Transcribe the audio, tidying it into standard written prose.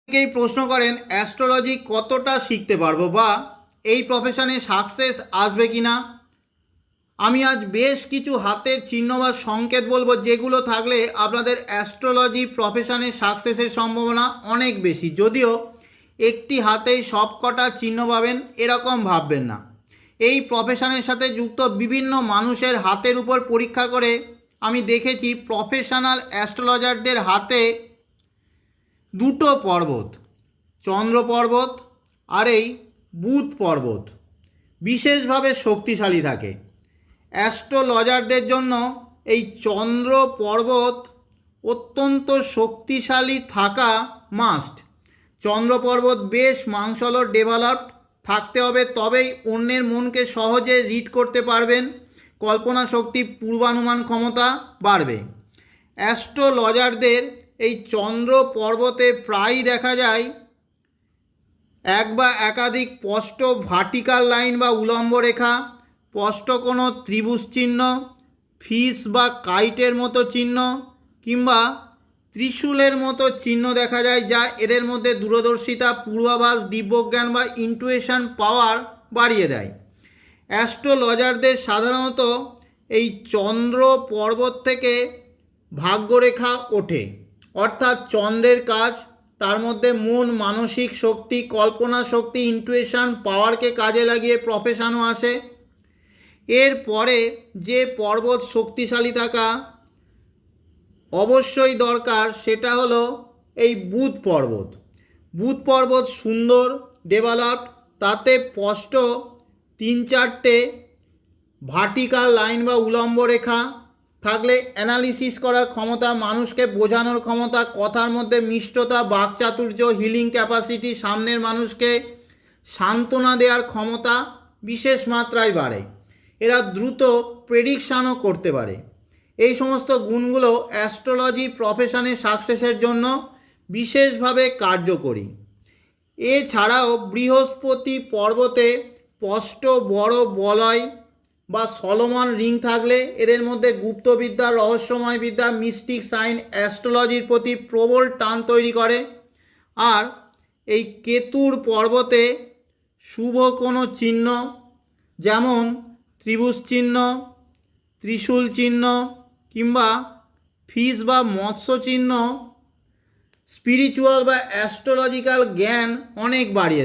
অনেকেই প্রশ্ন করেন অ্যাস্ট্রোলজি কতটা শিখতে পারবো বা এই প্রফেশনে সাকসেস আসবে কি না। আমি আজ বেশ কিছু হাতের চিহ্ন বা সংকেত বলবো যেগুলো থাকলে আপনাদের অ্যাস্ট্রোলজি প্রফেশনে সাকসেসের সম্ভাবনা অনেক বেশি। যদিও একটি হাতেই সব কটা চিহ্ন পাবেন এরকম ভাববেন না। এই প্রফেশনের সাথে যুক্ত বিভিন্ন মানুষের হাতের উপর পরীক্ষা করে আমি দেখেছি প্রফেশনাল অ্যাস্ট্রোলজারদের হাতে দুটো পর্বত, চন্দ্র পর্বত আর এই বুধ পর্বত বিশেষভাবে শক্তিশালী থাকে। অ্যাস্ট্রোলজারদের জন্য এই চন্দ্র পর্বত অত্যন্ত শক্তিশালী থাকা মাস্ট। চন্দ্র পর্বত বেশ মাংসল ডেভেলপড থাকতে হবে, তবেই অন্যের মনকে সহজে রিড করতে পারবেন, কল্পনা শক্তি পূর্বানুমান ক্ষমতা বাড়বে। অ্যাস্ট্রোলজারদের এই চন্দ্র পর্বতে প্রায়ই দেখা যায় এক বা একাধিক স্পষ্ট ভার্টিক্যাল লাইন বা উলম্ব রেখা, স্পষ্ট কোনো ত্রিভুজ চিহ্ন, ফিস বা কাইটের মতো চিহ্ন কিংবা ত্রিশূলের মতো চিহ্ন দেখা যায়, যা এদের মধ্যে দূরদর্শিতা, পূর্বাভাস, দিব্যজ্ঞান বা ইন্টুইশন পাওয়ার বাড়িয়ে দেয়। অ্যাস্ট্রোলজারদের সাধারণত এই চন্দ্র পর্বত থেকে ভাগ্যরেখা ওঠে, অর্থাৎ চন্দ্রের কাজ, তার মধ্যে মন, মানসিক শক্তি, কল্পনা শক্তি, ইন্টুইশন পাওয়ারকে কাজে লাগিয়ে প্রফেশনও আসে। এরপরে যে পর্বত শক্তিশালী থাকা অবশ্যই দরকার সেটা হলো এই বুধ পর্বত। বুধ পর্বত সুন্দর ডেভেলপড, তাতে স্পষ্ট 3-4টে ভার্টিক্যাল লাইন বা উলম্ব রেখা থাকলে অ্যানালিসিস করার ক্ষমতা, মানুষকে বোঝানোর ক্ষমতা, কথার মধ্যে মিষ্টতা, বাকচাতুর্য, হিলিং ক্যাপাসিটি, সামনের মানুষকে সান্ত্বনা দেওয়ার ক্ষমতা বিশেষ মাত্রায় বাড়ে। এরা দ্রুত প্রেডিকশানও করতে পারে। এই সমস্ত গুণগুলো অ্যাস্ট্রোলজি প্রফেশনে সাকসেসের জন্য বিশেষভাবে কার্যকরী। এছাড়াও বৃহস্পতি পর্বতে স্পষ্ট বড় বলয় বা সলোমন রিং থাকলে এদের মধ্যে গুপ্তবিদ্যা, রহস্যময় বিদ্যা, মিস্টিক সাইন, অ্যাস্ট্রোলজির প্রতি প্রবল টান তৈরি করে। আর এই কেতুর পর্বতে শুভ কোনো চিহ্ন, যেমন ত্রিভুজ চিহ্ন, ত্রিশূল চিহ্ন কিংবা ফিস বা মৎস্য চিহ্ন স্পিরিচুয়াল বা অ্যাস্ট্রোলজিক্যাল জ্ঞান অনেক বাড়িয়ে দেয়।